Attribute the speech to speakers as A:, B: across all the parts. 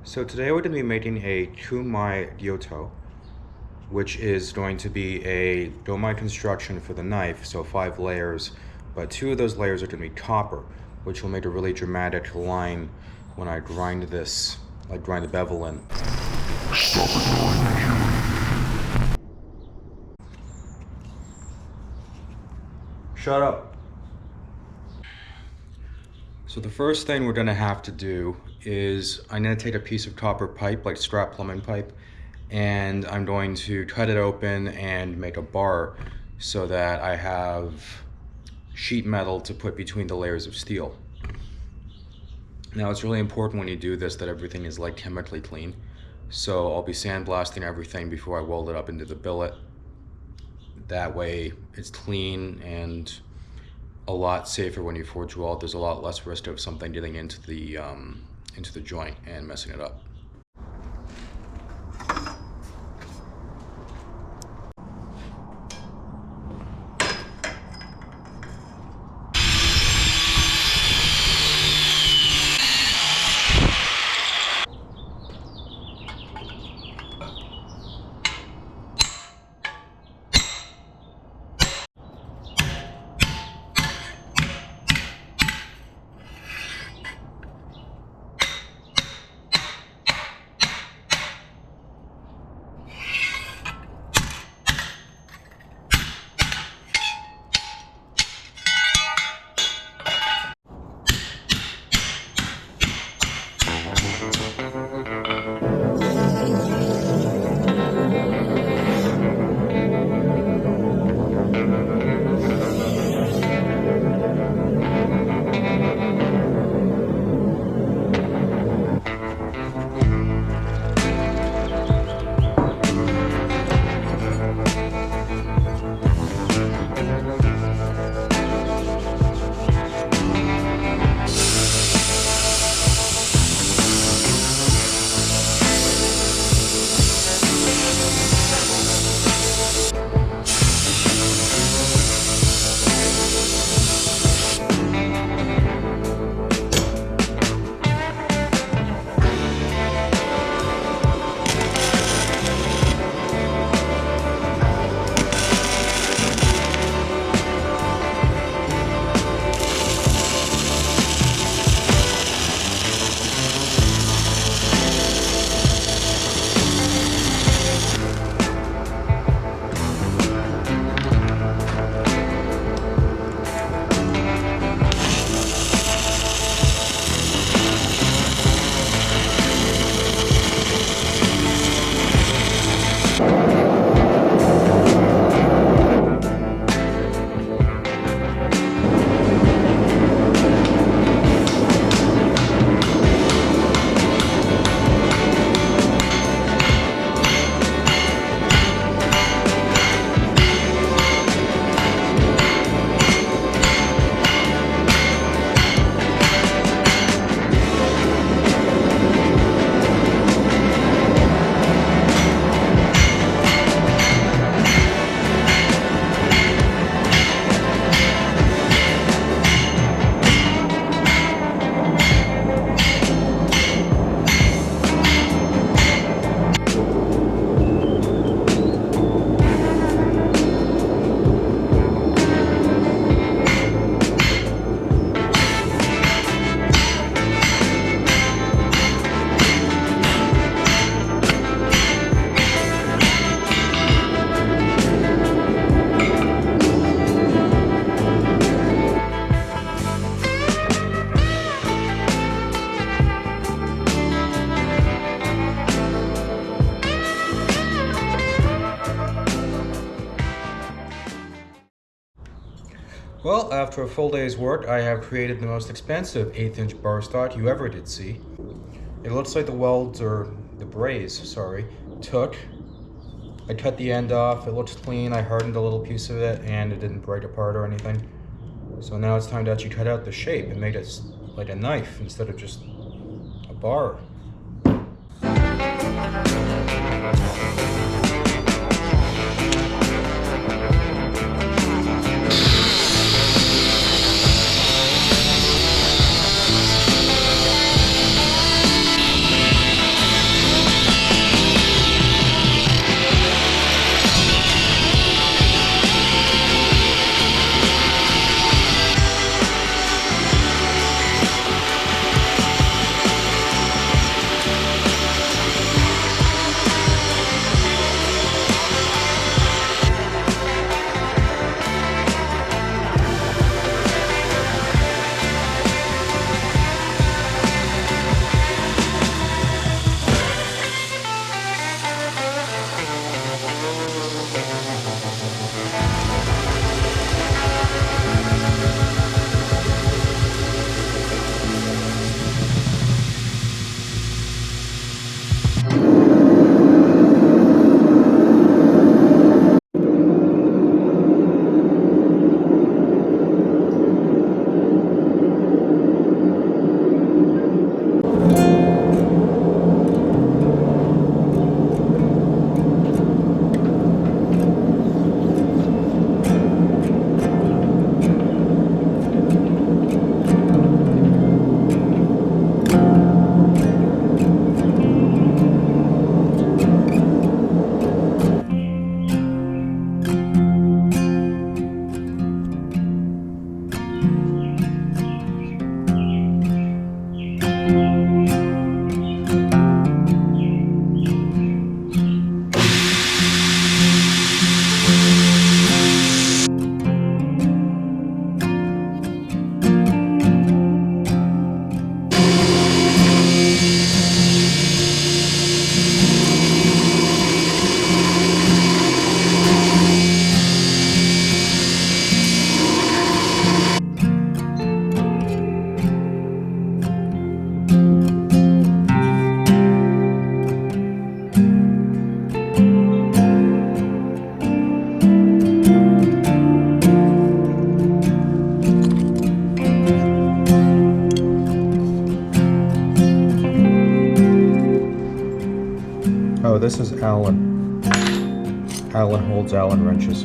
A: So today we're going to be making a Cu Mai Gyoto, which is going to be a domai construction for the knife, so 5 layers, but 2 of those layers are going to be copper, which will make a really dramatic line when I grind this, like grind the bevel in. Stop ignoring me. Shut up. So the first thing we're going to have to do is I'm going to take a piece of copper pipe, like strap plumbing pipe, and I'm going to cut it open and make a bar so that I have sheet metal to put between the layers of steel. Now it's really important when you do this that everything is like chemically clean. So I'll be sandblasting everything before I weld it up into the billet. That way it's clean and a lot safer when you forge weld. There's a lot less risk of something getting into the joint and messing it up. Well, after a full day's work, I have created the most expensive 1/8" bar stock you ever did see. It looks like the welds, or the braze, sorry, took. I cut the end off, it looks clean, I hardened a little piece of it, and it didn't break apart or anything. So now it's time to actually cut out the shape and make it like a knife instead of just a bar. So this is Allen. Allen holds Allen wrenches.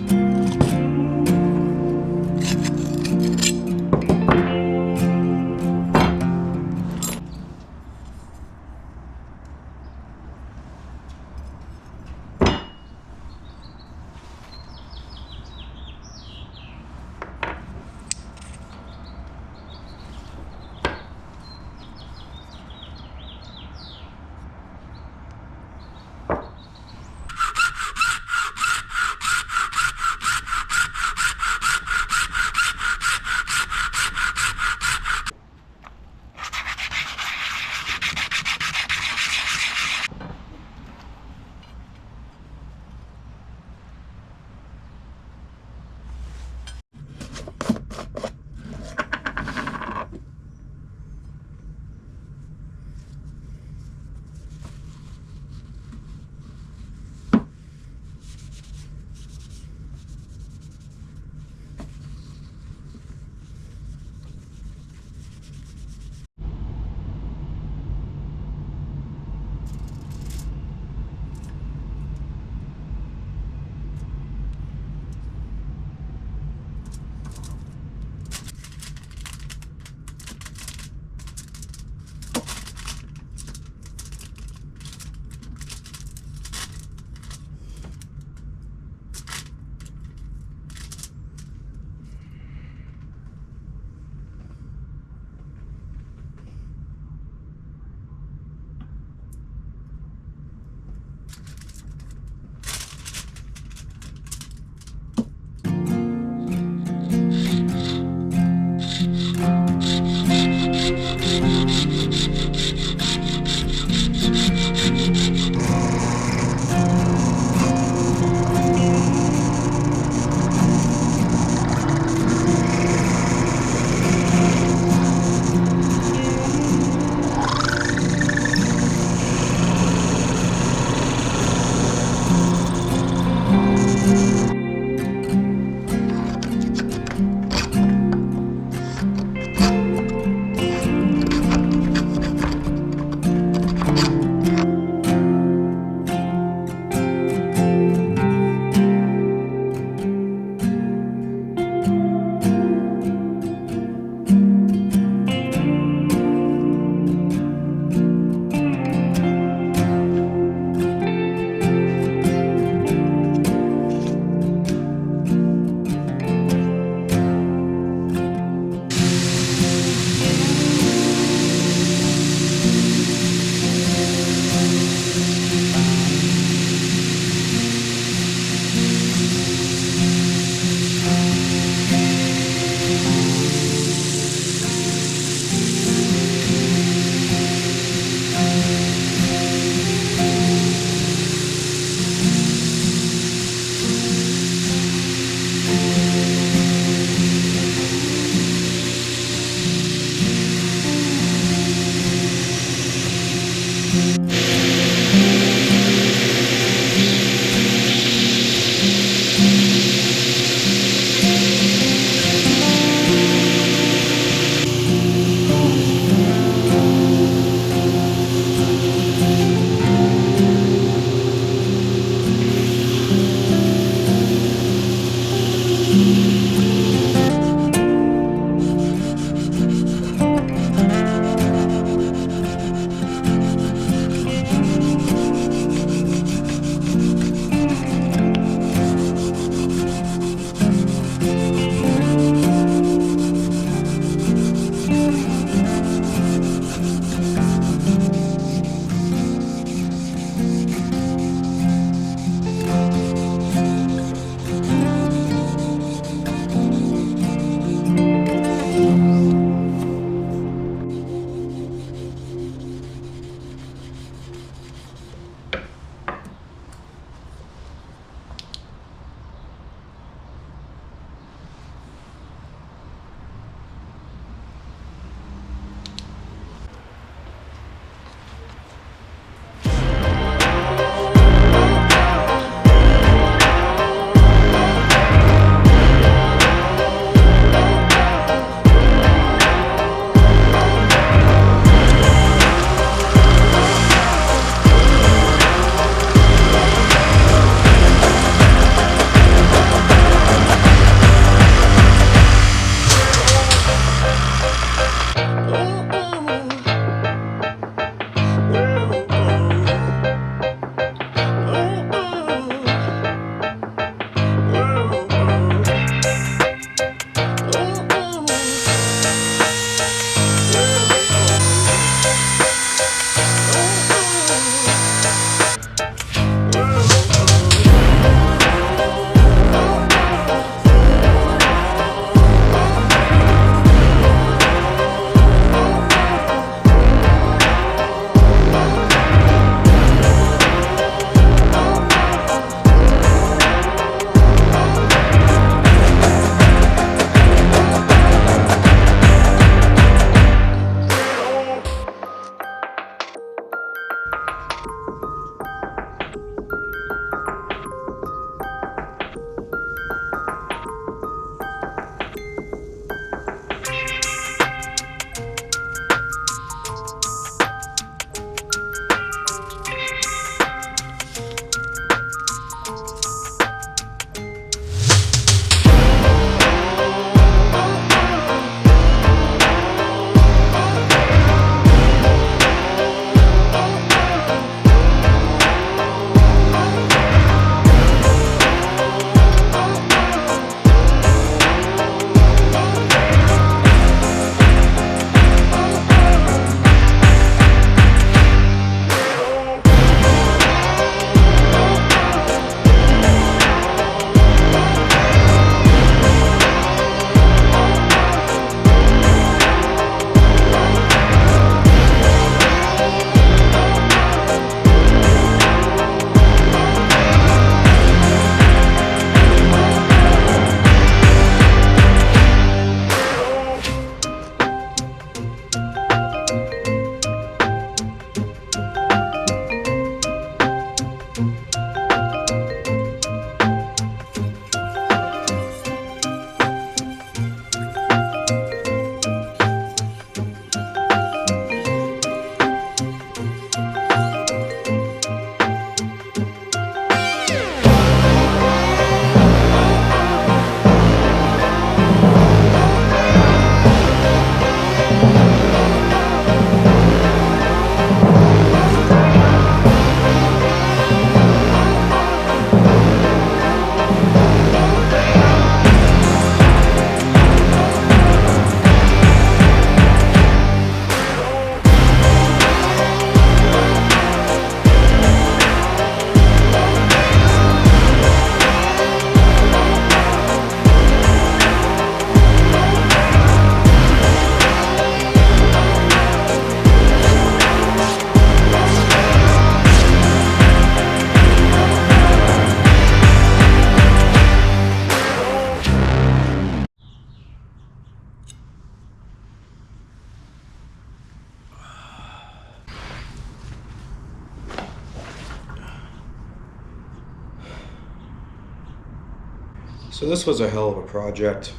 A: So this was a hell of a project.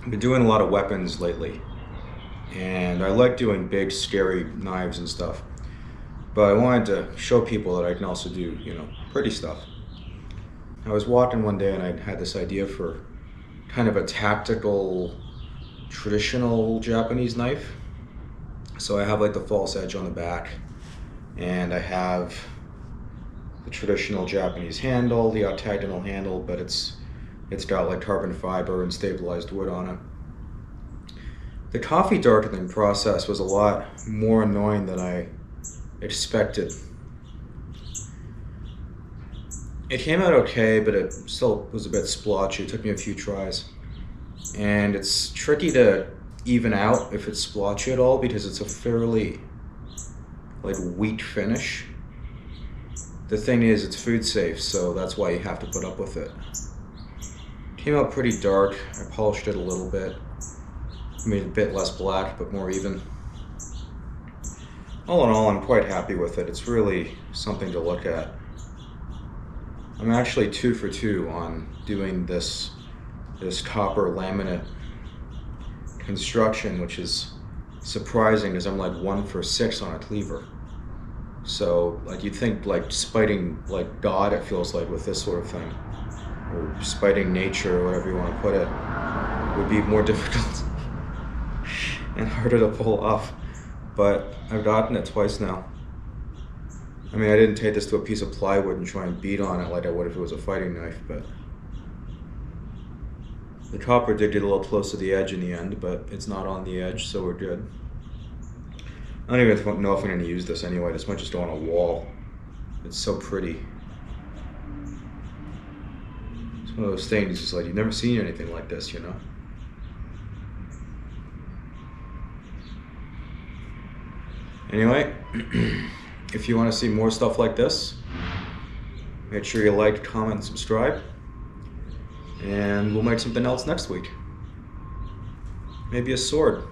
A: I've been doing a lot of weapons lately, and I like doing big, scary knives and stuff. But I wanted to show people that I can also do, pretty stuff. I was walking one day and I had this idea for kind of a tactical, traditional Japanese knife. So I have like the false edge on the back, and I have the traditional Japanese handle, the octagonal handle, but it's got like carbon fiber and stabilized wood on it. The coffee darkening process was a lot more annoying than I expected. It came out okay, but it still was a bit splotchy. It took me a few tries. And it's tricky to even out if it's splotchy at all because it's a fairly like weak finish. The thing is, it's food safe, so that's why you have to put up with it. Came out pretty dark. I polished it a little bit. Made it a bit less black, but more even. All in all, I'm quite happy with it. It's really something to look at. I'm actually 2 for 2 on doing this copper laminate construction, which is surprising because I'm like 1 for 6 on a cleaver. So like you'd think like spiting like God, it feels like, with this sort of thing, or spiting nature, or whatever you want to put it, would be more difficult and harder to pull off. But I've gotten it twice now. I mean, I didn't take this to a piece of plywood and try and beat on it like I would if it was a fighting knife, but the copper did get a little close to the edge in the end, but it's not on the edge, so we're good. I don't even know if I'm going to use this anyway. This might just go on a wall. It's so pretty. It's one of those things, it's like you've never seen anything like this, you know? Anyway, if you want to see more stuff like this, make sure you like, comment, and subscribe. And we'll make something else next week. Maybe a sword.